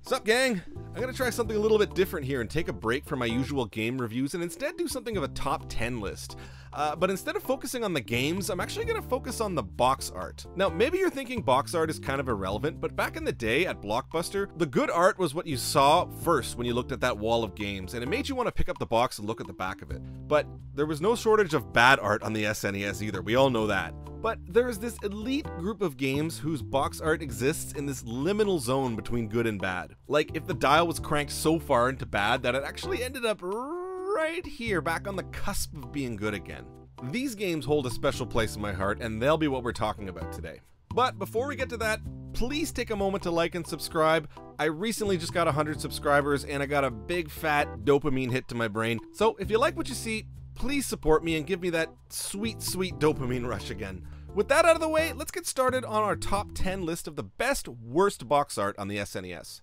Sup, gang? I'm gonna try something a little bit different here and take a break from my usual game reviews and instead do something of a top 10 list. But instead of focusing on the games, I'm actually gonna focus on the box art. Now, maybe you're thinking box art is kind of irrelevant, but back in the day at Blockbuster, the good art was what you saw first when you looked at that wall of games, and it made you want to pick up the box and look at the back of it. But there was no shortage of bad art on the SNES either, we all know that. But there is this elite group of games whose box art exists in this liminal zone between good and bad. Like if the dial was cranked so far into bad that it actually ended up right here, back on the cusp of being good again. These games hold a special place in my heart, and they'll be what we're talking about today. But before we get to that, please take a moment to like and subscribe. I recently just got 100 subscribers, and I got a big fat dopamine hit to my brain. So if you like what you see, please support me and give me that sweet, sweet dopamine rush again. With that out of the way, let's get started on our top 10 list of the best, worst box art on the SNES.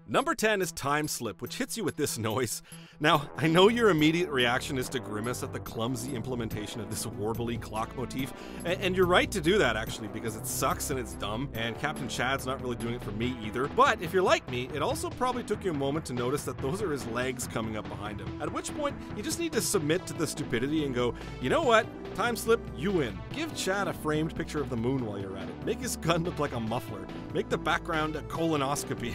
Number 10 is Time Slip, which hits you with this noise. Now, I know your immediate reaction is to grimace at the clumsy implementation of this warbly clock motif, and you're right to do that actually, because it sucks and it's dumb, and Captain Chad's not really doing it for me either. But if you're like me, it also probably took you a moment to notice that those are his legs coming up behind him, at which point you just need to submit to the stupidity and go, you know what, Time Slip, you win. Give Chad a framed picture of the moon while you're at it. Make his gun look like a muffler. Make the background a colonoscopy.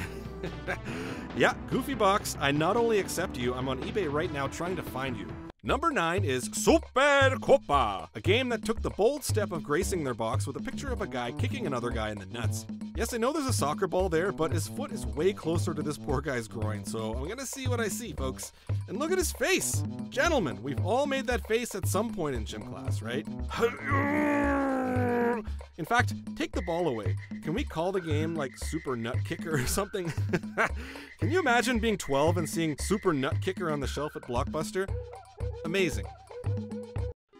Yeah, Goofy Box, I not only accept you, I'm on eBay right now trying to find you. Number 9 is Super Copa, a game that took the bold step of gracing their box with a picture of a guy kicking another guy in the nuts. Yes, I know there's a soccer ball there, but his foot is way closer to this poor guy's groin, so I'm gonna see what I see, folks. And look at his face! Gentlemen, we've all made that face at some point in gym class, right? In fact, take the ball away. Can we call the game like Super Nut Kicker or something? Can you imagine being 12 and seeing Super Nut Kicker on the shelf at Blockbuster? Amazing.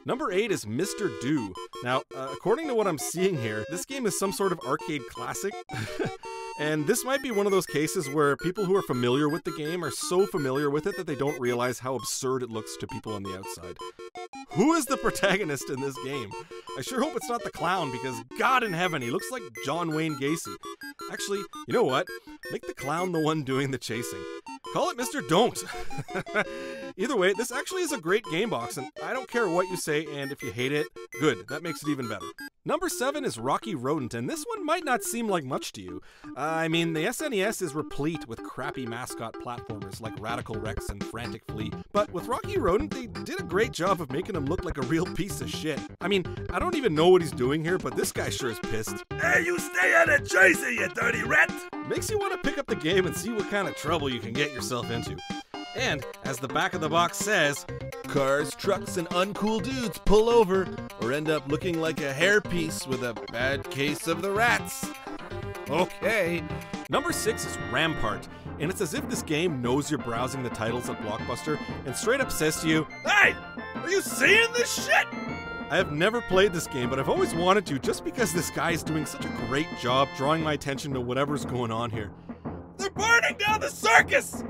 Number 8 is Mr. Do. Now, according to what I'm seeing here, this game is some sort of arcade classic. And this might be one of those cases where people who are familiar with the game are so familiar with it that they don't realize how absurd it looks to people on the outside. Who is the protagonist in this game? I sure hope it's not the clown, because God in heaven, he looks like John Wayne Gacy. Actually, you know what? Make the clown the one doing the chasing. Call it Mr. Don't. Either way, this actually is a great game box, and I don't care what you say, and if you hate it, good, that makes it even better. Number 7 is Rocky Rodent, and this one might not seem like much to you. I mean, the SNES is replete with crappy mascot platformers like Radical Rex and Frantic Flea, but with Rocky Rodent, they did a great job of making him look like a real piece of shit. I mean, I don't even know what he's doing here, but this guy sure is pissed. Hey, you stay out of Jersey, you dirty rat! Makes you want to pick up the game and see what kind of trouble you can get yourself into. And, as the back of the box says, cars, trucks, and uncool dudes pull over or end up looking like a hairpiece with a bad case of the rats. Okay. Number 6 is Rampart, and it's as if this game knows you're browsing the titles at Blockbuster and straight up says to you, Hey, are you seeing this shit? I have never played this game, but I've always wanted to just because this guy is doing such a great job drawing my attention to whatever's going on here. They're burning down the circus!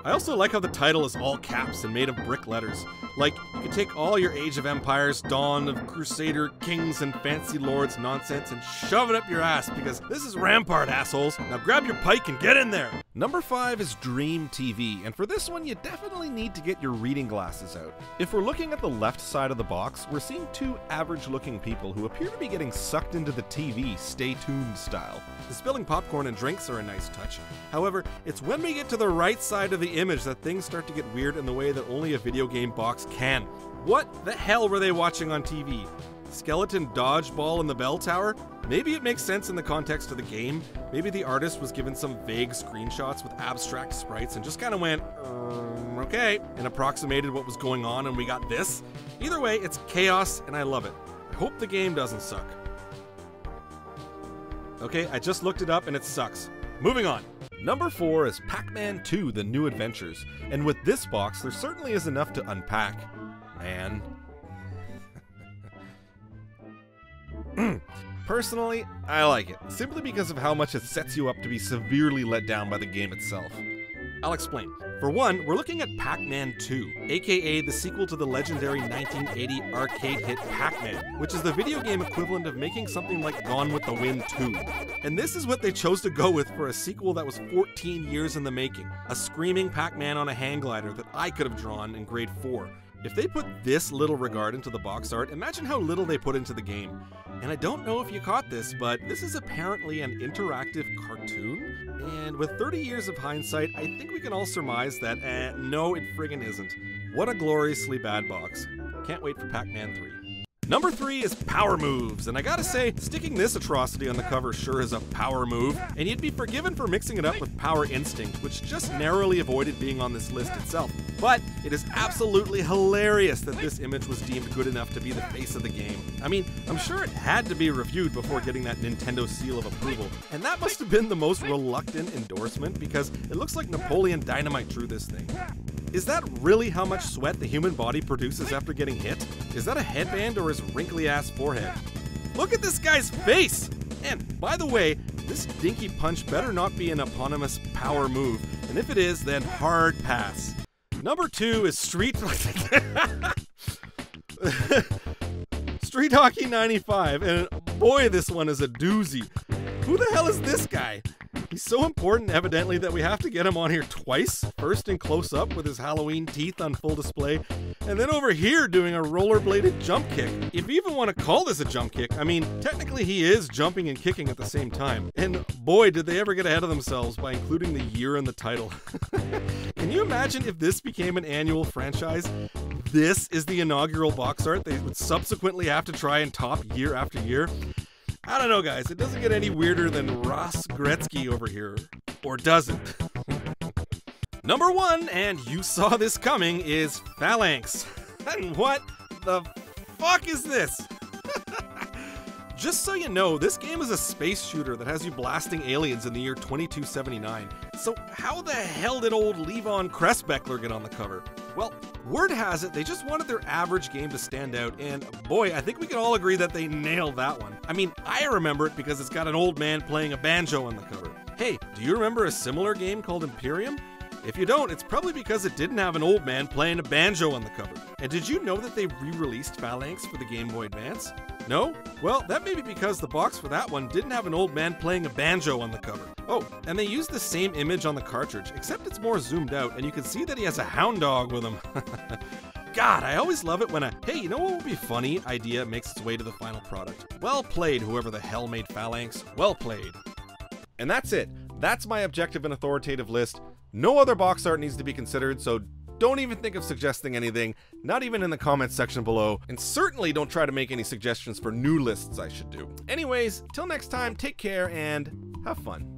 I also like how the title is all caps and made of brick letters. Like, you can take all your Age of Empires, Dawn of Crusader, Kings, and Fancy Lords nonsense and shove it up your ass, because this is Rampart, assholes. Now grab your pike and get in there! Number 5 is Dream TV, and for this one you definitely need to get your reading glasses out. If we're looking at the left side of the box, we're seeing two average-looking people who appear to be getting sucked into the TV, Stay Tuned style. The spilling popcorn and drinks are a nice touch. However, it's when we get to the right side of the image that things start to get weird in the way that only a video game box can. What the hell were they watching on TV? Skeleton dodgeball in the bell tower? Maybe it makes sense in the context of the game. Maybe the artist was given some vague screenshots with abstract sprites and just kind of went, okay, and approximated what was going on and we got this. Either way, it's chaos and I love it. I hope the game doesn't suck. Okay, I just looked it up and it sucks. Moving on. Number 4 is PacMan II, The New Adventures. And with this box, there certainly is enough to unpack. Man. Personally, I like it, simply because of how much it sets you up to be severely let down by the game itself. I'll explain. For one, we're looking at PacMan II, aka the sequel to the legendary 1980 arcade hit Pac-Man, which is the video game equivalent of making something like Gone with the Wind 2. And this is what they chose to go with for a sequel that was 14 years in the making, a screaming Pac-Man on a hang glider that I could have drawn in grade 4. If they put this little regard into the box art, imagine how little they put into the game. And I don't know if you caught this, but this is apparently an interactive cartoon? And with 30 years of hindsight, I think we can all surmise that, no, it friggin' isn't. What a gloriously bad box. Can't wait for Pac-Man 3. Number 3 is Power Moves, and I gotta say, sticking this atrocity on the cover sure is a power move, and you'd be forgiven for mixing it up with Power Instinct, which just narrowly avoided being on this list itself. But it is absolutely hilarious that this image was deemed good enough to be the face of the game. I mean, I'm sure it had to be reviewed before getting that Nintendo seal of approval, and that must have been the most reluctant endorsement because it looks like Napoleon Dynamite drew this thing. Is that really how much sweat the human body produces after getting hit? Is that a headband or his wrinkly-ass forehead? Look at this guy's face! And, by the way, this dinky punch better not be an eponymous power move, and if it is, then hard pass. Number 2 is Street Hockey 95, and boy, this one is a doozy. Who the hell is this guy? He's so important, evidently, that we have to get him on here twice. First in close-up with his Halloween teeth on full display, and then over here doing a rollerbladed jump kick. If you even want to call this a jump kick, I mean, technically he is jumping and kicking at the same time. And boy, did they ever get ahead of themselves by including the year in the title. Can you imagine if this became an annual franchise? This is the inaugural box art they would subsequently have to try and top year after year. I don't know, guys. It doesn't get any weirder than Ross Gretzky over here. Or does it? Number 1, and you saw this coming, is Phalanx. And what the fuck is this? Just so you know, this game is a space shooter that has you blasting aliens in the year 2279. So how the hell did old Levon Kressbeckler get on the cover? Well, word has it they just wanted their average game to stand out, and boy, I think we can all agree that they nailed that one. I mean, I remember it because it's got an old man playing a banjo on the cover. Hey, do you remember a similar game called Imperium? If you don't, it's probably because it didn't have an old man playing a banjo on the cover. And did you know that they re-released Phalanx for the Game Boy Advance? No? Well, that may be because the box for that one didn't have an old man playing a banjo on the cover. Oh, and they used the same image on the cartridge, except it's more zoomed out, and you can see that he has a hound dog with him. God, I always love it when a, hey, you know what would be funny idea makes its way to the final product. Well played, whoever the hell made Phalanx. Well played. And that's it. That's my objective and authoritative list. No other box art needs to be considered, so don't even think of suggesting anything, not even in the comments section below, and certainly don't try to make any suggestions for new lists I should do. Anyways, till next time, take care and have fun.